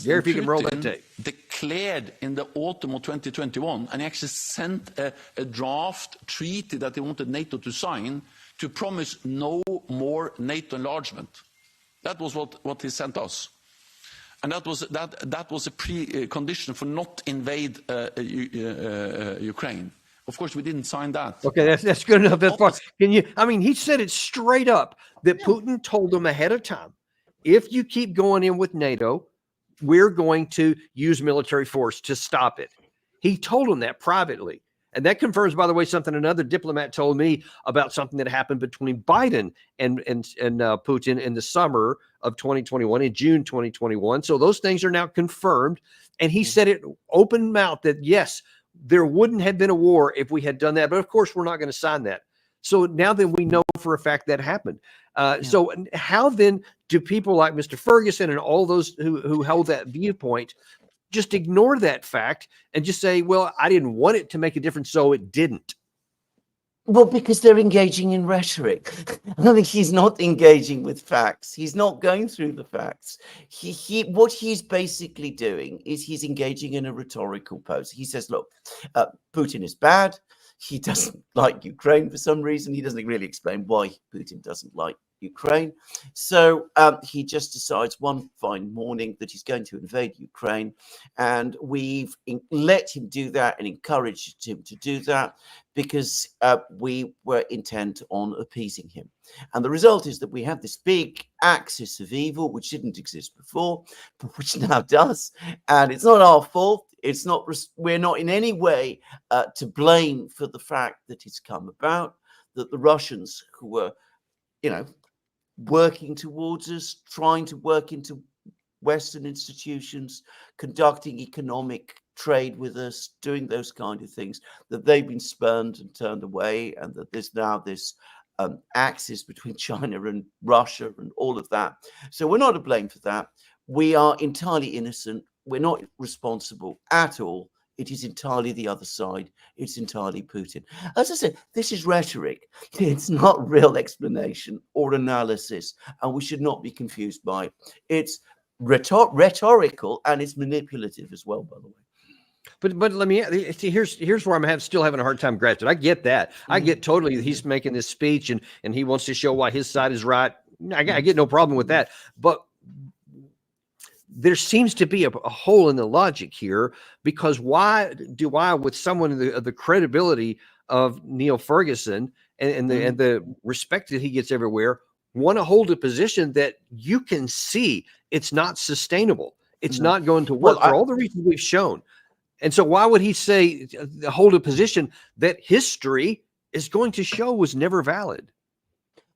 Gary, if you can roll that tape. Declared in the autumn of 2021, and he actually sent a draft treaty that he wanted NATO to sign to promise no more NATO enlargement. That was what he sent us. And that was a precondition for not invade Ukraine. Of course, we didn't sign that. Okay, that's good enough. That's fine. He said it straight up that Putin told them ahead of time, if you keep going in with NATO, we're going to use military force to stop it. He told them that privately. And that confirms, by the way, something another diplomat told me about something that happened between Biden and Putin in the summer of 2021, in June 2021. So those things are now confirmed. And he said it open mouth that, yes, there wouldn't have been a war if we had done that. But of course, we're not going to sign that. So now then we know for a fact that happened. So how then do people like Mr. Ferguson and all those who held that viewpoint just ignore that fact and just say, well, I didn't want it to make a difference, so it didn't? Well, because they're engaging in rhetoric. I think he's not engaging with facts. He's not going through the facts. What he's basically doing is he's engaging in a rhetorical pose. He says, look, Putin is bad. He doesn't like Ukraine for some reason. He doesn't really explain why Putin doesn't like Ukraine. So he just decides one fine morning that he's going to invade Ukraine. And we've let him do that and encouraged him to do that because we were intent on appeasing him. And the result is that we have this big axis of evil, which didn't exist before, but which now does. And it's not our fault. It's not, we're not in any way to blame for the fact that it's come about, that the Russians who were, working towards us, trying to work into Western institutions, conducting economic trade with us, doing those kind of things, that they've been spurned and turned away, and that there's now this axis between China and Russia and all of that. So we're not to blame for that. We are entirely innocent. We're not responsible at all. It is entirely the other side. It's entirely Putin. As I said, this is rhetoric. It's not real explanation or analysis, and we should not be confused by it. It's rhetorical, and it's manipulative as well, by the way. But let me see. Here's where I'm still having a hard time grasping. I get that. I get totally that he's making this speech and he wants to show why his side is right. I get no problem with that. But there seems to be a hole in the logic here, because why do I, with someone of the credibility of Neil Ferguson and the respect that he gets everywhere, want to hold a position that you can see it's not sustainable? It's not going to work for all the reasons we've shown. And so why would he say hold a position that history is going to show was never valid?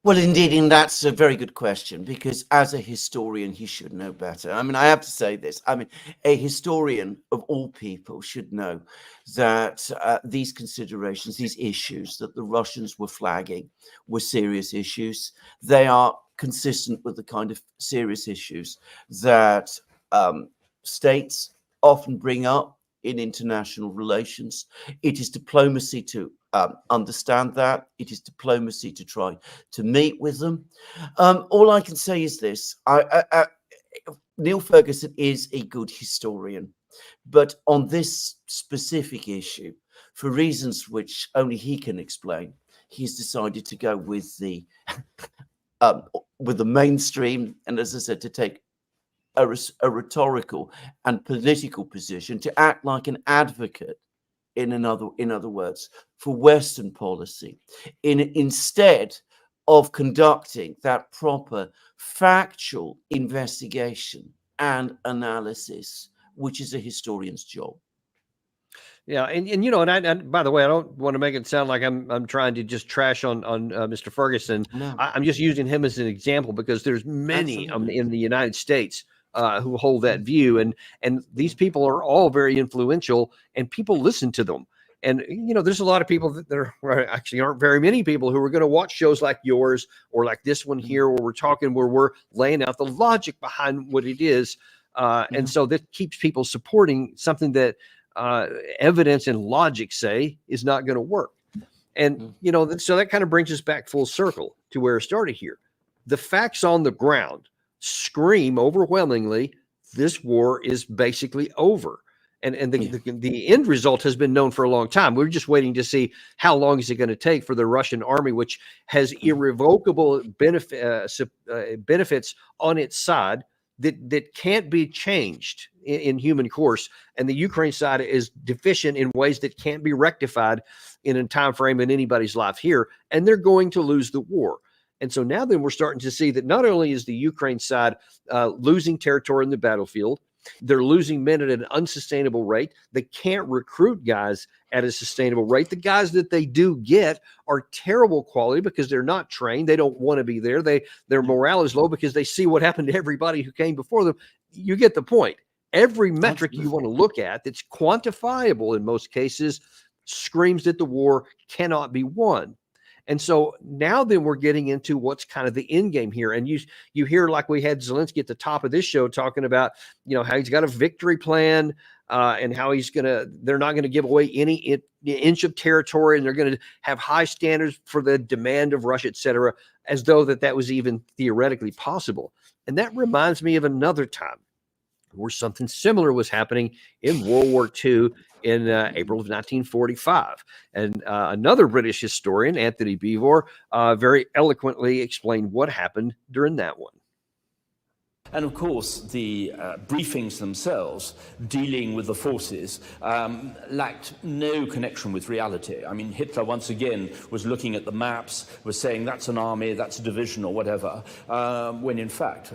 Well, indeed, and that's a very good question, because as a historian, he should know better. I mean, I have to say this. I mean, a historian of all people should know that these considerations, these issues that the Russians were flagging were serious issues. They are consistent with the kind of serious issues that states often bring up in international relations. It is diplomacy to understand that. It is diplomacy to try to meet with them. All I can say is this. Neil Ferguson is a good historian, but on this specific issue, for reasons which only he can explain, he's decided to go with the mainstream, and as I said, to take a rhetorical and political position, to act like an advocate, in other words, for Western policy, instead of conducting that proper factual investigation and analysis, which is a historian's job. Yeah, and you know, and I by the way, I don't want to make it sound like I'm trying to just trash on Mr. Ferguson. No. I'm just using him as an example, because there's many in the United States who hold that view, and these people are all very influential, and people listen to them. And you know, there's a lot of people that there actually aren't very many people who are going to watch shows like yours or like this one here, where we're talking, where we're laying out the logic behind what it is, and so that keeps people supporting something that evidence and logic say is not going to work. And you know, so that kind of brings us back full circle to where it started here. The facts on the ground scream overwhelmingly this war is basically over, and the end result has been known for a long time. We're just waiting to see how long is it going to take for the Russian army, which has irrevocable benefits on its side that can't be changed in human course, and the Ukraine side is deficient in ways that can't be rectified in a time frame in anybody's life here, and they're going to lose the war. And so now then we're starting to see that not only is the Ukraine side losing territory in the battlefield, they're losing men at an unsustainable rate. They can't recruit guys at a sustainable rate. The guys that they do get are terrible quality because they're not trained. They don't want to be there. Their morale is low because they see what happened to everybody who came before them. You get the point. Every metric you want to look at that's quantifiable in most cases screams that the war cannot be won. And so now then we're getting into what's kind of the end game here. And you hear, like we had Zelensky at the top of this show talking about, you know, how he's got a victory plan and how they're not going to give away any inch of territory, and they're going to have high standards for the demand of Russia, et cetera, as though that was even theoretically possible. And that reminds me of another time where something similar was happening in World War II in April of 1945. And another British historian, Anthony Beevor, very eloquently explained what happened during that one. And of course, the briefings themselves, dealing with the forces, lacked no connection with reality. I mean, Hitler, once again, was looking at the maps, was saying that's an army, that's a division, or whatever, when in fact,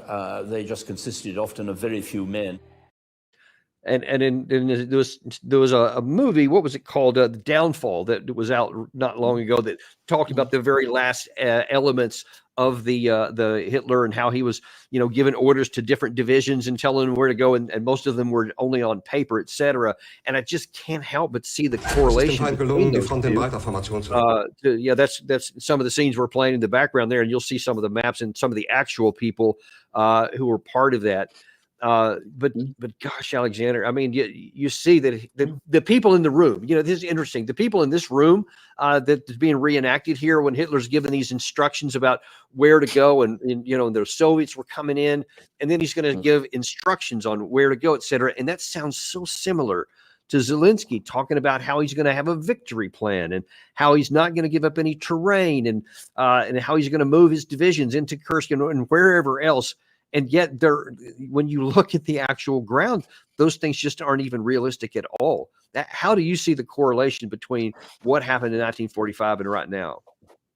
they just consisted often of very few men. And there was a movie. What was it called? The Downfall, that was out not long ago, that talked about the very last elements of the Hitler, and how he was, giving orders to different divisions and telling them where to go, and most of them were only on paper, etc. And I just can't help but see the correlation between those two. Yeah, that's some of the scenes we're playing in the background there, and you'll see some of the maps and some of the actual people who were part of that. But gosh, Alexander, I mean, you see that the people in the room, this is interesting. The people in this room that's being reenacted here, when Hitler's given these instructions about where to go, and the Soviets were coming in, and then he's going to give instructions on where to go, etc. And that sounds so similar to Zelensky talking about how he's going to have a victory plan, and how he's not going to give up any terrain, and how he's going to move his divisions into Kursk and wherever else. And yet, when you look at the actual ground, those things just aren't even realistic at all. How do you see the correlation between what happened in 1945 and right now?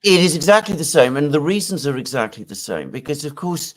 It is exactly the same, and the reasons are exactly the same. Because, of course,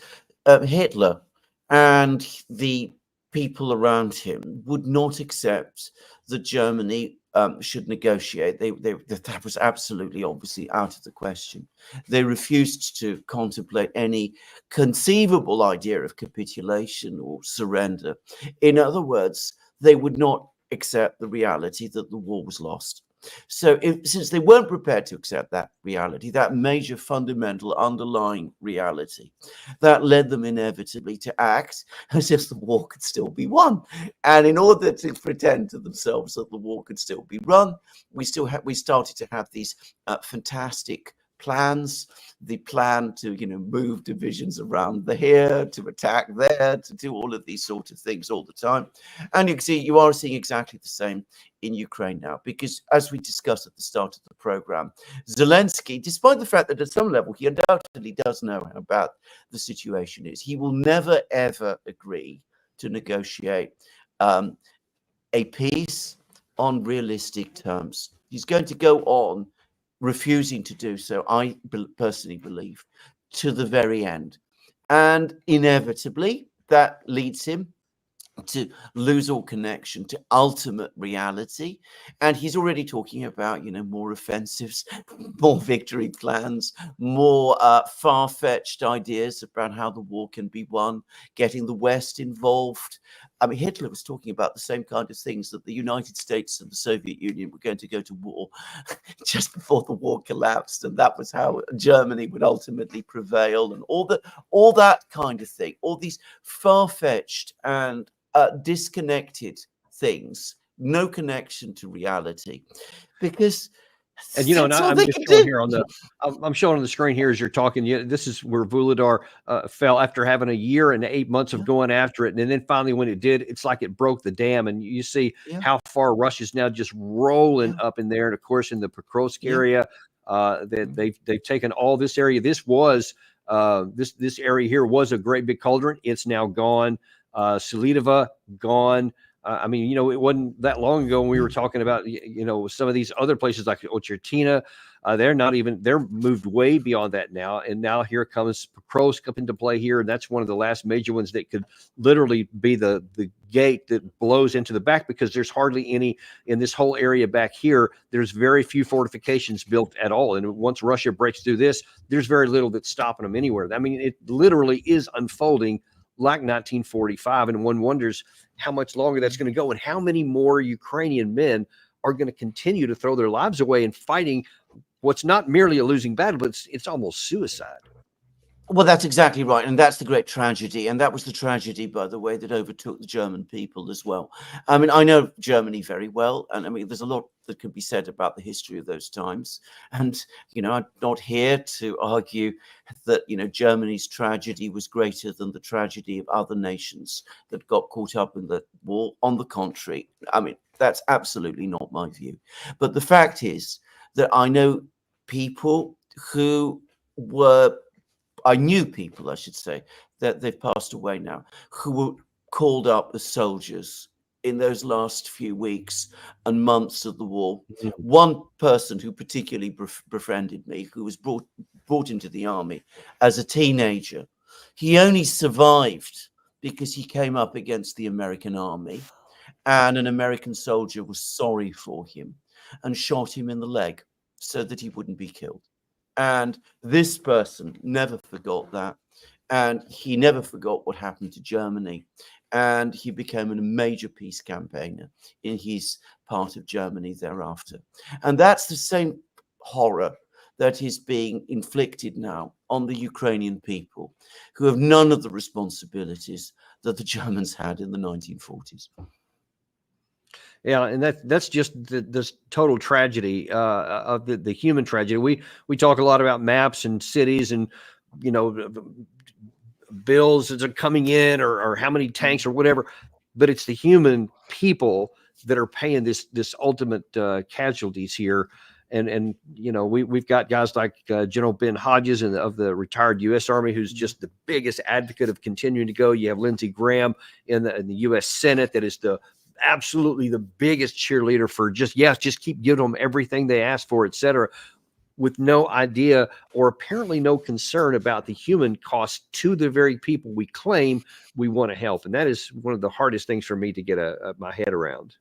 Hitler and the people around him would not accept that Germany should negotiate. That was absolutely, obviously, out of the question. They refused to contemplate any conceivable idea of capitulation or surrender. In other words, they would not accept the reality that the war was lost. So since they weren't prepared to accept that reality, that major fundamental underlying reality, that led them inevitably to act as if the war could still be won. And in order to pretend to themselves that the war could still be run, we started to have these fantastic plans, the plan to move divisions around here, to attack there, to do all of these sort of things all the time. And you are seeing exactly the same in Ukraine now, because as we discussed at the start of the program, Zelensky, despite the fact that at some level he undoubtedly does know how bad the situation is, he will never ever agree to negotiate a peace on realistic terms. He's going to go on refusing to do so, I personally believe, to the very end. And inevitably, that leads him to lose all connection to ultimate reality. And he's already talking about, more offensives, more victory plans, more far-fetched ideas about how the war can be won, getting the West involved. I mean, Hitler was talking about the same kind of things, that the United States and the Soviet Union were going to go to war just before the war collapsed, and that was how Germany would ultimately prevail, and all that kind of thing, all these far-fetched and disconnected things, no connection to reality, because. And I'm just showing here I'm showing on the screen here as you're talking. This is where Vuhledar fell after having a year and 8 months of going after it, and then finally, when it did, it's like it broke the dam. And you see how far Russia's now just rolling up in there. And of course, in the Pokrovsk area, that they've taken all this area. This was this area here was a great big cauldron. It's now gone. Selidova gone. I mean, it wasn't that long ago when we were talking about, some of these other places like Ochertina. They're moved way beyond that now. And now here comes Pokrovsk up into play here. And that's one of the last major ones that could literally be the gate that blows into the back, because there's hardly any in this whole area back here. There's very few fortifications built at all. And once Russia breaks through this, there's very little that's stopping them anywhere. I mean, it literally is unfolding like 1945, and one wonders how much longer that's going to go, and how many more Ukrainian men are going to continue to throw their lives away in fighting what's not merely a losing battle, but it's almost suicide. Well, that's exactly right. And that's the great tragedy. And that was the tragedy, by the way, that overtook the German people as well. I mean, I know Germany very well. And I mean, there's a lot that could be said about the history of those times. And, I'm not here to argue that, Germany's tragedy was greater than the tragedy of other nations that got caught up in the war. On the contrary, I mean, that's absolutely not my view. But the fact is that I know people who were I knew people, I should say, that they've passed away now, who were called up as soldiers in those last few weeks and months of the war. Mm-hmm. One person who particularly befriended me, who was brought into the army as a teenager, he only survived because he came up against the American army. and an American soldier was sorry for him and shot him in the leg so that he wouldn't be killed. And this person never forgot that. And he never forgot what happened to Germany. And he became a major peace campaigner in his part of Germany thereafter. And that's the same horror that is being inflicted now on the Ukrainian people, who have none of the responsibilities that the Germans had in the 1940s. Yeah, and that's just this total tragedy of the human tragedy. We talk a lot about maps and cities and, you know, bills that are coming in or how many tanks or whatever, but it's the human people that are paying this ultimate casualties here. And you know, we've got guys like General Ben Hodges of the retired U.S. Army, who's just the biggest advocate of continuing to go. You have Lindsey Graham in the U.S. Senate, that is absolutely the biggest cheerleader for just keep giving them everything they ask for, et cetera, with no idea or apparently no concern about the human cost to the very people we claim we want to help. And that is one of the hardest things for me to get my head around.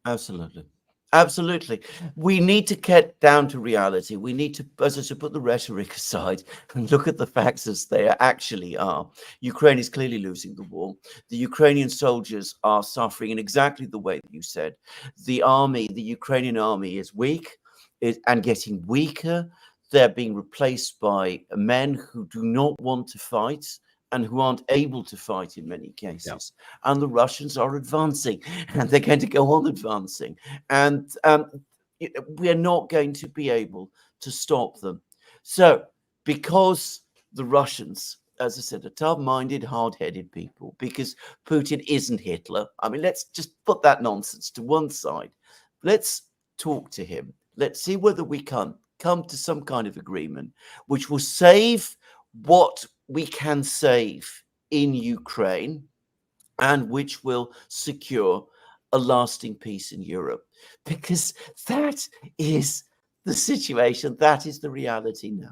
Absolutely. Absolutely. We need to get down to reality. We need to, as I said, put the rhetoric aside and look at the facts as they actually are. Ukraine is clearly losing the war. The Ukrainian soldiers are suffering in exactly the way that you said. The Ukrainian army is weak and getting weaker. They're being replaced by men who do not want to fight and who aren't able to fight in many cases. Yeah. And the Russians are advancing, and they're going to go on advancing. And we are not going to be able to stop them. So because the Russians, as I said, are tough-minded, hard-headed people, because Putin isn't Hitler. I mean, let's just put that nonsense to one side. Let's talk to him. Let's see whether we can come to some kind of agreement which will save what we can save in Ukraine and which will secure a lasting peace in Europe. Because that is the situation. That is the reality now.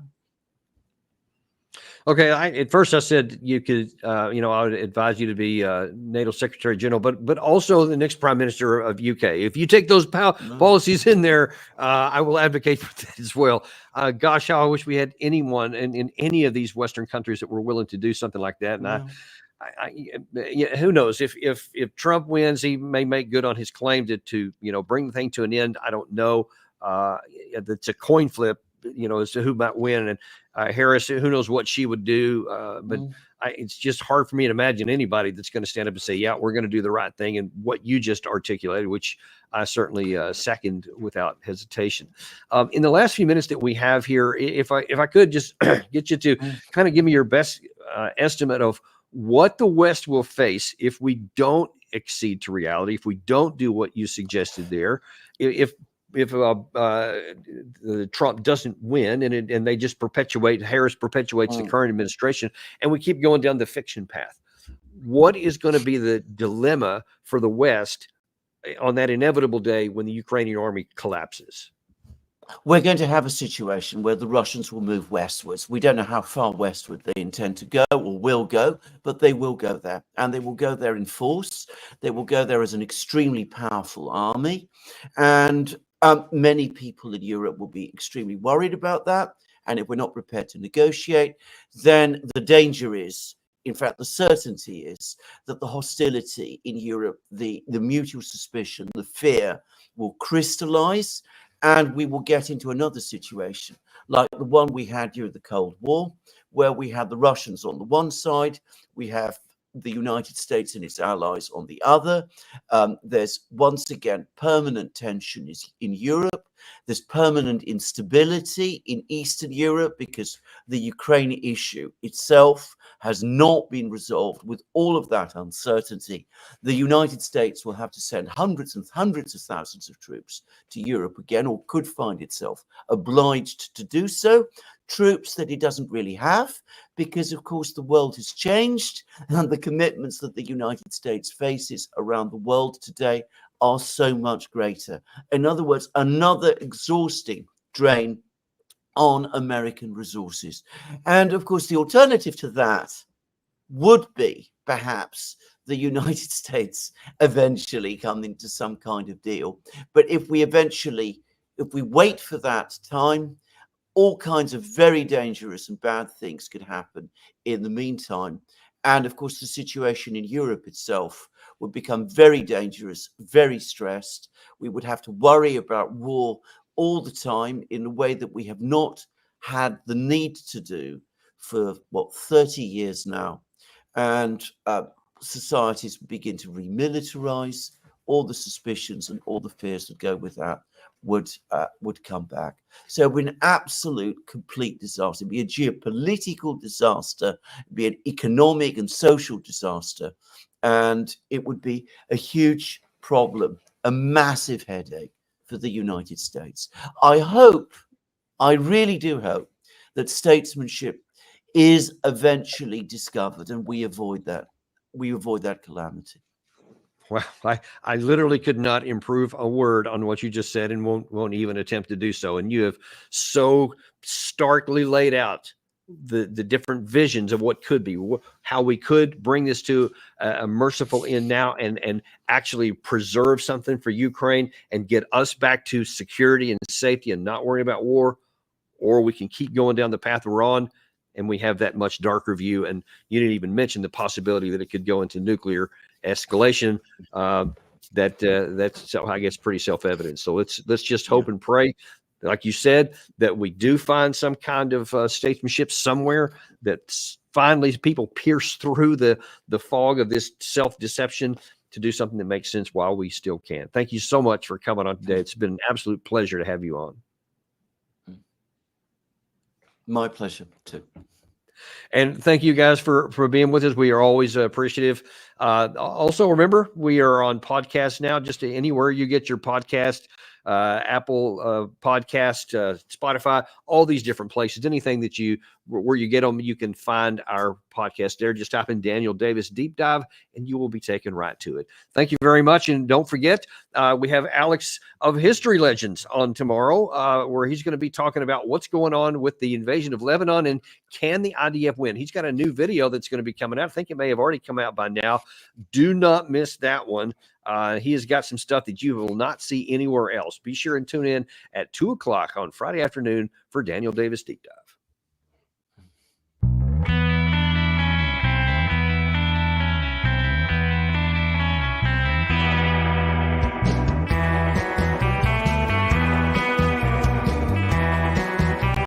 Okay, at first I said you could, I would advise you to be NATO Secretary General, but also the next Prime Minister of UK. If you take those policies in there, I will advocate for that as well. Gosh, how I wish we had anyone in any of these Western countries that were willing to do something like that. And who knows if Trump wins, he may make good on his claim to bring the thing to an end. I don't know. It's a coin flip, as to who might win. And Harris, who knows what she would do. But it's just hard for me to imagine anybody that's going to stand up and say, yeah, we're going to do the right thing. And what you just articulated, which I certainly second without hesitation. In the last few minutes that we have here, if I could just get you to kind of give me your best estimate of what the West will face if we don't accede to reality, if we don't do what you suggested there, if Trump doesn't win and they just Harris perpetuates the current administration, and we keep going down the fiction path. What is going to be the dilemma for the West on that inevitable day when the Ukrainian army collapses? We're going to have a situation where the Russians will move westwards. We don't know how far westward they intend to go or will go, but they will go there. And they will go there in force. They will go there as an extremely powerful army. And many people in Europe will be extremely worried about that. And if we're not prepared to negotiate, then the danger is, in fact, the certainty is that the hostility in Europe, the mutual suspicion, the fear will crystallize. And we will get into another situation like the one we had during the Cold War, where we had the Russians on the one side, we have the United States and its allies on the other. There's once again permanent tension in Europe. There's permanent instability in Eastern Europe because the Ukraine issue itself has not been resolved. With all of that uncertainty, the United States will have to send hundreds and hundreds of thousands of troops to Europe again, or could find itself obliged to do so. Troops that it doesn't really have, because of course the world has changed and the commitments that the United States faces around the world today are so much greater. In other words, another exhausting drain on American resources. And of course, the alternative to that would be perhaps the United States eventually come into some kind of deal. But if we wait for that time, all kinds of very dangerous and bad things could happen in the meantime. And of course, the situation in Europe itself would become very dangerous, very stressed. We would have to worry about war all the time in a way that we have not had the need to do for, 30 years now. And societies begin to remilitarize. All the suspicions and all the fears that go with that would come back. So it'd be an absolute complete disaster. It'd be a geopolitical disaster, it'd be an economic and social disaster, and it would be a huge problem, a massive headache for the United States. I really do hope that statesmanship is eventually discovered and we avoid that calamity. Well, I literally could not improve a word on what you just said, and won't even attempt to do so. And you have so starkly laid out the different visions of what could be, how we could bring this to a merciful end now, and actually preserve something for Ukraine and get us back to security and safety and not worrying about war. Or we can keep going down the path we're on, and we have that much darker view. And you didn't even mention the possibility that it could go into nuclear escalation. That's, I guess, pretty self-evident. So let's just hope and pray, like you said, that we do find some kind of statesmanship somewhere, that finally people pierce through the fog of this self-deception to do something that makes sense while we still can. Thank you so much for coming on today. It's been an absolute pleasure to have you on. My pleasure too. And thank you guys for being with us. We are always appreciative. Also, remember, we are on podcast now, just anywhere you get your podcast, Apple podcast, Spotify, all these different places. Anything that where you get them, you can find our podcast there. Just type in Daniel Davis Deep Dive, and you will be taken right to it. Thank you very much. And don't forget, we have Alex of History Legends on tomorrow, where he's going to be talking about what's going on with the invasion of Lebanon and can the IDF win. He's got a new video that's going to be coming out. I think it may have already come out by now. Do not miss that one. He has got some stuff that you will not see anywhere else. Be sure and tune in at 2 o'clock on Friday afternoon for Daniel Davis Deep Dive.